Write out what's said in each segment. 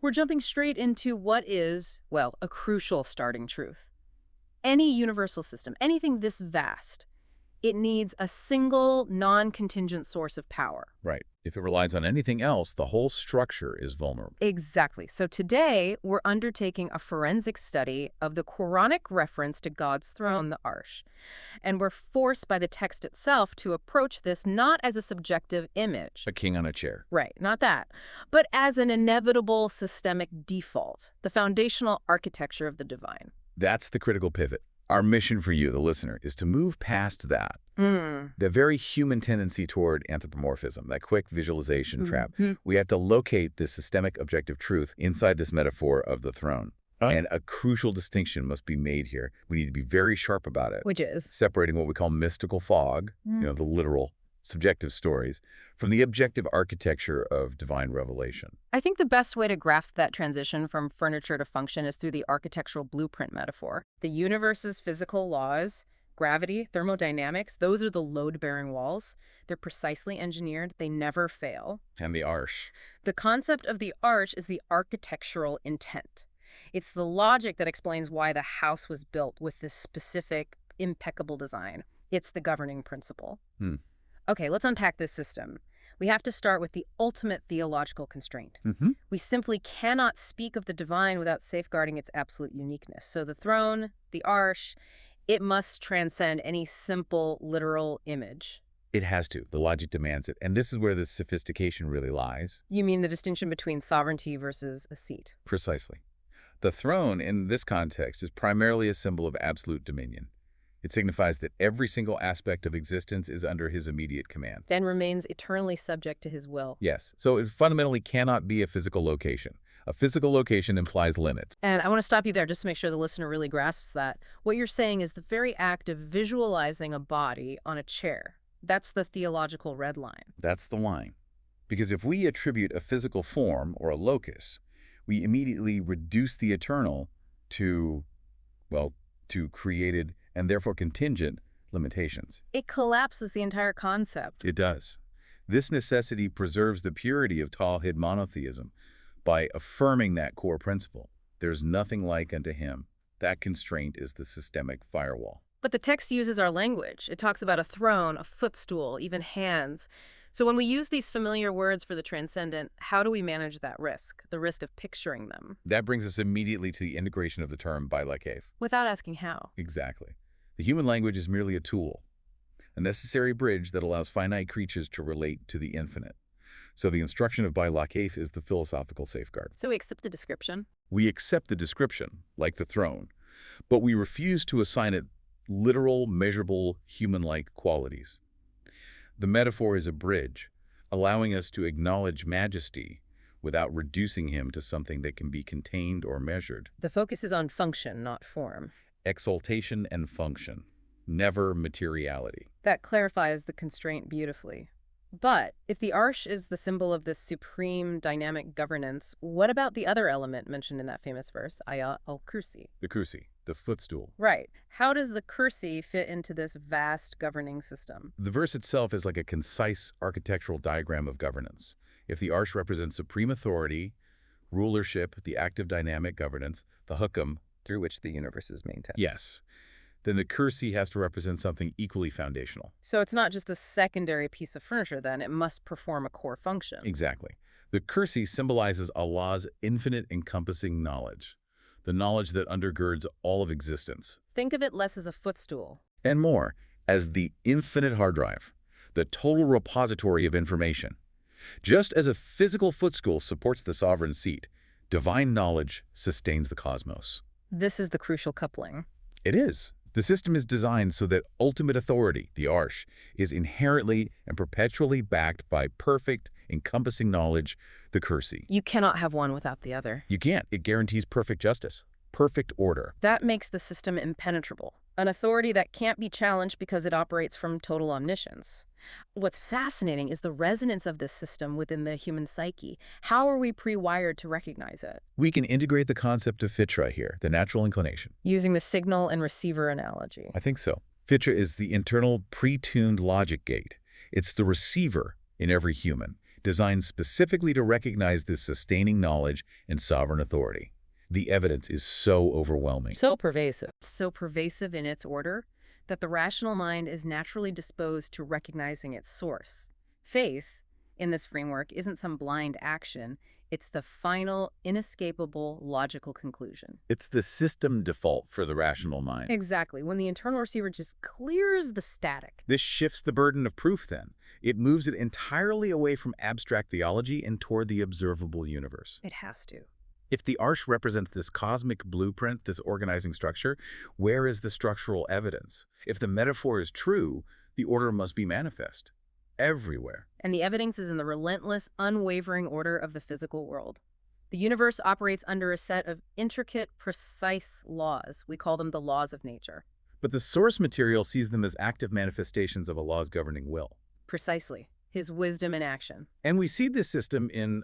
We're jumping straight into what is, well, a crucial starting truth. Any universal system, anything this vast, it needs a single, non-contingent source of power. Right. If it relies on anything else, the whole structure is vulnerable. Exactly. So today, we're undertaking a forensic study of the Quranic reference to God's throne, the Arsh. And we're forced by the text itself to approach this not as a subjective image. A king on a chair. Right, not that. But as an inevitable systemic default, the foundational architecture of the divine. That's the critical pivot. Our mission for you, the listener, is to move past that. The very human tendency toward anthropomorphism, that quick visualization trap. We have to locate this systemic objective truth inside this metaphor of the throne. And a crucial distinction must be made here. We need to be very sharp about it. Which is? Separating what we call mystical fog, the literal, subjective stories, from the objective architecture of divine revelation. I think the best way to grasp that transition from furniture to function is through the architectural blueprint metaphor. The universe's physical laws, gravity, thermodynamics, those are the load-bearing walls. They're precisely engineered. They never fail. And the Arsh. The concept of the Arsh is the architectural intent. It's the logic that explains why the house was built with this specific, impeccable design. It's the governing principle. Okay, let's unpack this system. We have to start with the ultimate theological constraint. We simply cannot speak of the divine without safeguarding its absolute uniqueness. So the throne, the Arsh, it must transcend any simple, literal image. It has to. The logic demands it. And this is where the sophistication really lies. You mean the distinction between sovereignty versus a seat? Precisely. The throne, in this context, is primarily a symbol of absolute dominion. It signifies that every single aspect of existence is under his immediate command. And remains eternally subject to his will. Yes. So it fundamentally cannot be a physical location. A physical location implies limits. And I want to stop you there just to make sure the listener really grasps that. What you're saying is the very act of visualizing a body on a chair. That's the theological red line. That's the line. Because if we attribute a physical form or a locus, we immediately reduce the eternal to created and therefore contingent limitations. It collapses the entire concept. It does. This necessity preserves the purity of Tawhid monotheism by affirming that core principle. There's nothing like unto him. That constraint is the systemic firewall. But the text uses our language. It talks about a throne, a footstool, even hands. So when we use these familiar words for the transcendent, how do we manage that risk, the risk of picturing them? That brings us immediately to the integration of the term by-la-cave. Without asking how. Exactly. The human language is merely a tool, a necessary bridge that allows finite creatures to relate to the infinite. So the instruction of by-la-cave is the philosophical safeguard. So we accept the description? We accept the description, like the throne, but we refuse to assign it literal, measurable, human-like qualities. The metaphor is a bridge, allowing us to acknowledge Majesty without reducing him to something that can be contained or measured. The focus is on function, not form. Exaltation and function, never materiality. That clarifies the constraint beautifully. But if the Arsh is the symbol of this supreme dynamic governance, what about the other element mentioned in that famous verse, Ayah al-Kursi? The Kursi, the footstool. Right. How does the Kursi fit into this vast governing system? The verse itself is like a concise architectural diagram of governance. If the Arsh represents supreme authority, rulership, the active dynamic governance, the hukam, through which the universe is maintained. Yes. Then the Kursi has to represent something equally foundational. So it's not just a secondary piece of furniture then, it must perform a core function. Exactly. The Kursi symbolizes Allah's infinite encompassing knowledge, the knowledge that undergirds all of existence. Think of it less as a footstool. And more, as the infinite hard drive, the total repository of information. Just as a physical footstool supports the sovereign seat, divine knowledge sustains the cosmos. This is the crucial coupling. It is. The system is designed so that ultimate authority, the Arsh, is inherently and perpetually backed by perfect, encompassing knowledge, the Kursi. You cannot have one without the other. You can't. It guarantees perfect justice, perfect order. That makes the system impenetrable, an authority that can't be challenged because it operates from total omniscience. What's fascinating is the resonance of this system within the human psyche. How are we pre-wired to recognize it? We can integrate the concept of fitra here, the natural inclination. Using the signal and receiver analogy. I think so. Fitra is the internal pre-tuned logic gate. It's the receiver in every human, designed specifically to recognize this sustaining knowledge and sovereign authority. The evidence is so overwhelming. So pervasive. So pervasive in its order that the rational mind is naturally disposed to recognizing its source. Faith, in this framework, isn't some blind action. It's the final, inescapable, logical conclusion. It's the system default for the rational mind. Exactly. When the internal receiver just clears the static. This shifts the burden of proof then. It moves it entirely away from abstract theology and toward the observable universe. It has to. If the Arsh represents this cosmic blueprint, this organizing structure, where is the structural evidence? If the metaphor is true, the order must be manifest. Everywhere. And the evidence is in the relentless, unwavering order of the physical world. The universe operates under a set of intricate, precise laws. We call them the laws of nature. But the source material sees them as active manifestations of Allah's governing will. Precisely. His wisdom in action. And we see this system in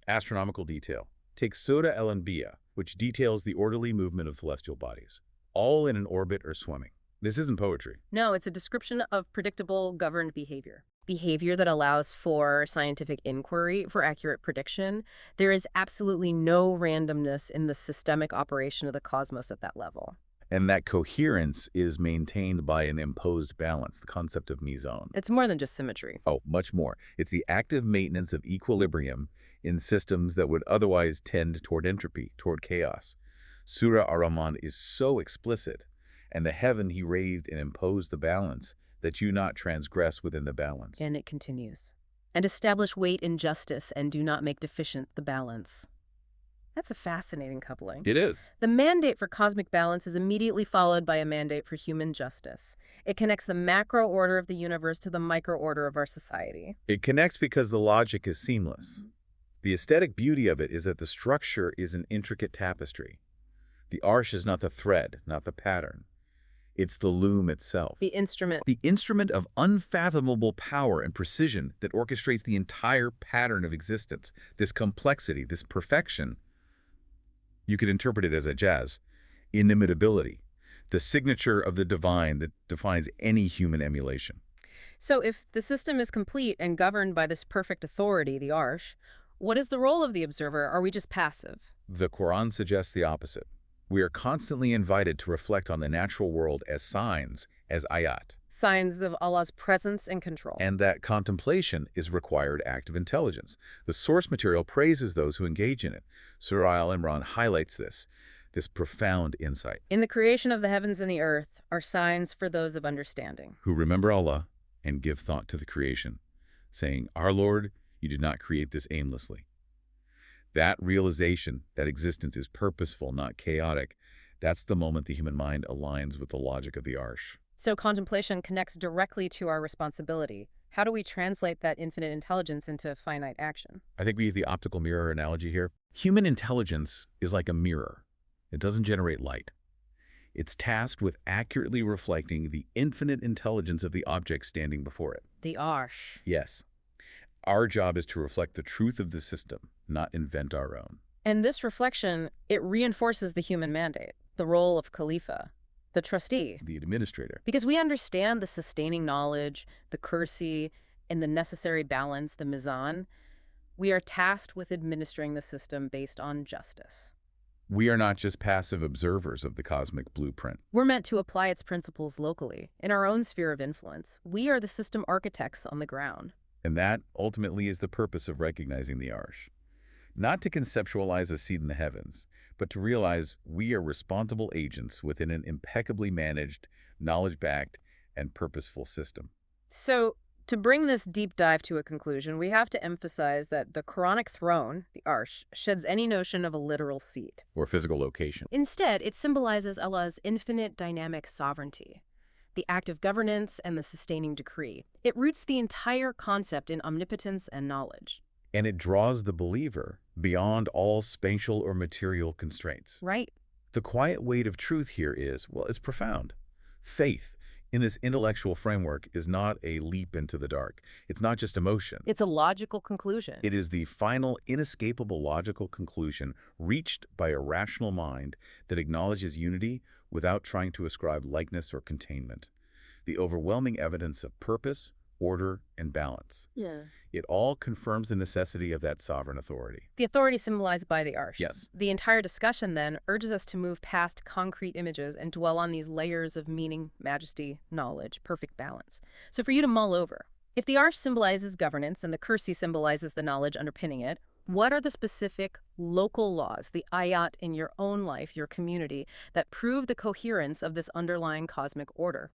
astronomical detail. Take Surah Al-Anbiya, which details the orderly movement of celestial bodies, all in an orbit or swimming. This isn't poetry. No, it's a description of predictable, governed behavior. Behavior that allows for scientific inquiry, for accurate prediction. There is absolutely no randomness in the systemic operation of the cosmos at that level. And that coherence is maintained by an imposed balance, the concept of Mizan. It's more than just symmetry. Oh, much more. It's the active maintenance of equilibrium in systems that would otherwise tend toward entropy, toward chaos. Surah Ar-Rahman is so explicit, and the heaven he raised and imposed the balance, that you not transgress within the balance. And it continues. And establish weight in justice and do not make deficient the balance. That's a fascinating coupling. It is. The mandate for cosmic balance is immediately followed by a mandate for human justice. It connects the macro order of the universe to the micro order of our society. It connects because the logic is seamless. The aesthetic beauty of it is that the structure is an intricate tapestry. The Arsh is not the thread, not the pattern. It's the loom itself. The instrument. The instrument of unfathomable power and precision that orchestrates the entire pattern of existence. This complexity, this perfection, you could interpret it as a jazz, inimitability, the signature of the divine that defines any human emulation. So if the system is complete and governed by this perfect authority, the Arsh, what is the role of the observer? Are we just passive? The Quran suggests the opposite. We are constantly invited to reflect on the natural world as signs, as ayat. Signs of Allah's presence and control. And that contemplation is required act of intelligence. The source material praises those who engage in it. Surah Al-Imran highlights this profound insight. In the creation of the heavens and the earth are signs for those of understanding. Who remember Allah and give thought to the creation, saying, Our Lord, you did not create this aimlessly. That realization that existence is purposeful, not chaotic, that's the moment the human mind aligns with the logic of the Arsh. So contemplation connects directly to our responsibility. How do we translate that infinite intelligence into finite action? I think we use the optical mirror analogy here. Human intelligence is like a mirror. It doesn't generate light. It's tasked with accurately reflecting the infinite intelligence of the object standing before it. The Arsh. Yes. Our job is to reflect the truth of the system, not invent our own. And this reflection, it reinforces the human mandate, the role of Khalifa, the trustee. The administrator. Because we understand the sustaining knowledge, the Kursi, and the necessary balance, the Mizan. We are tasked with administering the system based on justice. We are not just passive observers of the cosmic blueprint. We're meant to apply its principles locally, in our own sphere of influence. We are the system architects on the ground. And that, ultimately, is the purpose of recognizing the Arsh. Not to conceptualize a seat in the heavens, but to realize we are responsible agents within an impeccably managed, knowledge-backed, and purposeful system. So, to bring this deep dive to a conclusion, we have to emphasize that the Quranic throne, the Arsh, sheds any notion of a literal seat. Or physical location. Instead, it symbolizes Allah's infinite dynamic sovereignty, the active governance and the sustaining decree. It roots the entire concept in omnipotence and knowledge. And it draws the believer beyond all spatial or material constraints. Right. The quiet weight of truth here is, well, it's profound. Faith in this intellectual framework is not a leap into the dark. It's not just emotion. It's a logical conclusion. It is the final, inescapable logical conclusion reached by a rational mind that acknowledges unity without trying to ascribe likeness or containment. The overwhelming evidence of purpose, order, and balance. Yeah. It all confirms the necessity of that sovereign authority. The authority symbolized by the Arsh. Yes. The entire discussion, then, urges us to move past concrete images and dwell on these layers of meaning, majesty, knowledge, perfect balance. So for you to mull over, if the Arsh symbolizes governance and the Kursi symbolizes the knowledge underpinning it, what are the specific local laws, the ayat in your own life, your community, that prove the coherence of this underlying cosmic order?